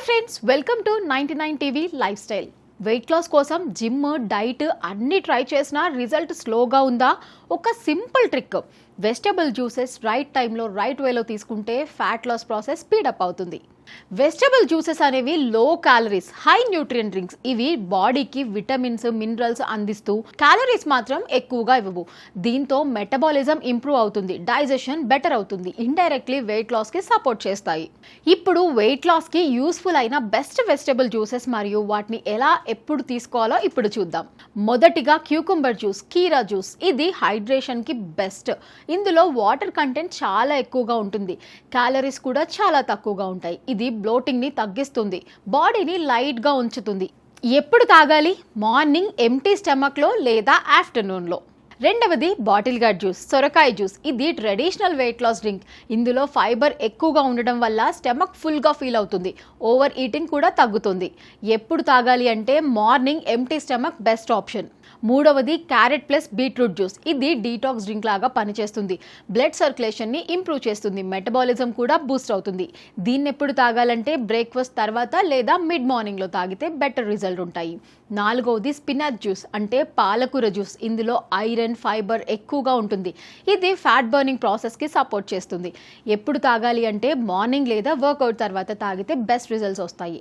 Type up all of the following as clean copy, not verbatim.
Hi friends, welcome to 99 TV lifestyle. Weight loss కోసం gym, diet అన్ని try చేసినా result స్లోగా ఉందా? ఒక simple trick, vegetable juices right టైంలో రైట్ వేలో తీసుకుంటే ఫ్యాట్ లాస్ ప్రాసెస్ స్పీడప్ అవుతుంది. వెజిటబుల్ జ్యూసెస్ అనేవి low calories, high nutrient drinks. ఇవి బాడీకి విటమిన్స్, మినరల్స్ అందిస్తూ క్యాలరీస్ మాత్రం ఎక్కువగా ఇవ్వవు. దీంతో మెటబాలిజం ఇంప్రూవ్ అవుతుంది, డైజెషన్ బెటర్ అవుతుంది, ఇండైరెక్ట్లీ వెయిట్ లాస్ కి సపోర్ట్ చేస్తాయి. ఇప్పుడు వెయిట్ లాస్ కి యూస్ఫుల్ అయిన బెస్ట్ వెజిటబుల్ జ్యూసెస్ మరియు వాటిని ఎలా ఎప్పుడు తీసుకోవాలో ఇప్పుడు చూద్దాం. మొదటిగా క్యూకుంబర్ జ్యూస్, కీరా జ్యూస్. ఇది హైడ్రేషన్ కి బెస్ట్. ఇందులో వాటర్ కంటెంట్ చాలా ఎక్కువగా ఉంటుంది, క్యాలరీస్ కూడా చాలా తక్కువగా ఉంటాయి. ఇది బ్లోటింగ్ ని తగ్గిస్తుంది, బాడీని లైట్ గా ఉంచుతుంది. ఎప్పుడు తాగాలి? మార్నింగ్ ఎంప్టీ స్టమక్ లో లేదా ఆఫ్టర్నూన్ లో. రెండవది బాటిల్ గార్డ్ జ్యూస్, సొరకాయ జ్యూస్. ఇది ట్రెడిషనల్ వెయిట్ లాస్ డ్రింక్. ఇందులో ఫైబర్ ఎక్కువగా ఉండడం వల్ల స్టమక్ ఫుల్గా ఫీల్ అవుతుంది, ఓవర్ ఈటింగ్ కూడా తగ్గుతుంది. ఎప్పుడు తాగాలి అంటే morning empty stomach best option. మూడవది క్యారెట్ ప్లస్ బీట్రూట్ జ్యూస్. ఇది డీటాక్స్ డ్రింక్ లాగా పనిచేస్తుంది, బ్లడ్ సర్క్యులేషన్ ని ఇంప్రూవ్ చేస్తుంది, మెటబాలిజం కూడా బూస్ట్ అవుతుంది. దీన్ని ఎప్పుడు తాగాలంటే బ్రేక్ఫాస్ట్ తర్వాత లేదా మిడ్ మార్నింగ్ లో తాగితే బెటర్ రిజల్ట్ ఉంటాయి. నాలుగవది స్పినాచ్ జ్యూస్ అంటే పాలకూర జ్యూస్. ఇందులో ఐరన్, ఫైబర్ ఎక్కువగా ఉంటుంది. ఇది ఫ్యాట్ బర్నింగ్ ప్రాసెస్ కి సపోర్ట్ చేస్తుంది. ఎప్పుడు తాగాలి అంటే మార్నింగ్ లేదా వర్కౌట్ తర్వాత తాగితే బెస్ట్ రిజల్ట్స్ వస్తాయి.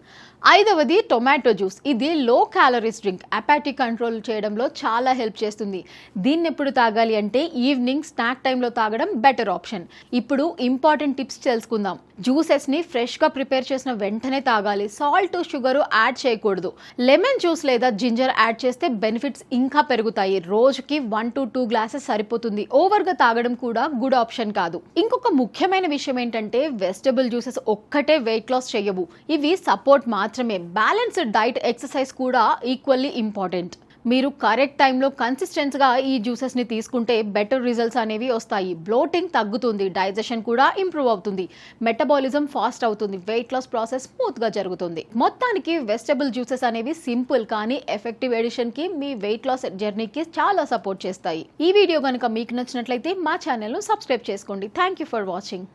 ఐదవది టొమాటో జ్యూస్. ఇది లో క్యాలరీస్ డ్రింక్, అపాటిక్ కంట్రోల్ చేయడంలో చాలా హెల్ప్ చేస్తుంది. దీన్ని ఎప్పుడు తాగాలి అంటే ఈవినింగ్ స్నాక్ టైంలో తాగడం బెటర్ ఆప్షన్. ఇప్పుడు ఇంపార్టెంట్ టిప్స్ తెలుసుకుందాం. జ్యూసెస్ ని ఫ్రెష్ గా ప్రిపేర్ చేసిన వెంటనే తాగాలి. సాల్ట్, షుగర్ యాడ్ చేయకూడదు. లెమన్ జ్యూస్ లేదా జింజర్ యాడ్ చేస్తే బెనిఫిట్స్ ఇంకా పెరుగుతాయి. రోజుకి 1 to 2 గ్లాసెస్ సరిపోతుంది. ఓవర్ గా తాగడం కూడా గుడ్ ఆప్షన్ కాదు. ఇంకొక ముఖ్యమైన విషయం ఏంటంటే వెజిటబుల్ జ్యూసెస్ ఒక్కటే వెయిట్ లాస్ చేయవు, ఇవి సపోర్ట్ మాత్రమే. బ్యాలెన్స్డ్ డైట్, ఎక్సర్సైజ్ కూడా ఈక్వల్లీ ఇంపార్టెంట్. మీరు కరెక్ట్ టైంలో కన్సిస్టెన్స్గా ఈ జ్యూసెస్ని తీసుకుంటే బెటర్ రిజల్ట్స్ అనేవి వస్తాయి. బ్లోటింగ్ తగ్గుతుంది, డైజెషన్ కూడా ఇంప్రూవ్ అవుతుంది, మెటబాలిజం ఫాస్ట్ అవుతుంది, వెయిట్ లాస్ ప్రాసెస్ స్మూత్గా జరుగుతుంది. మొత్తానికి వెజిటబుల్ జ్యూసెస్ అనేవి సింపుల్ కానీ ఎఫెక్టివ్ ఎడిషన్కి మీ వెయిట్ లాస్ జర్నీకి చాలా సపోర్ట్ చేస్తాయి. ఈ వీడియో కనుక మీకు నచ్చినట్లయితే మా ఛానల్ను సబ్స్క్రైబ్ చేసుకోండి. Thank you for watching.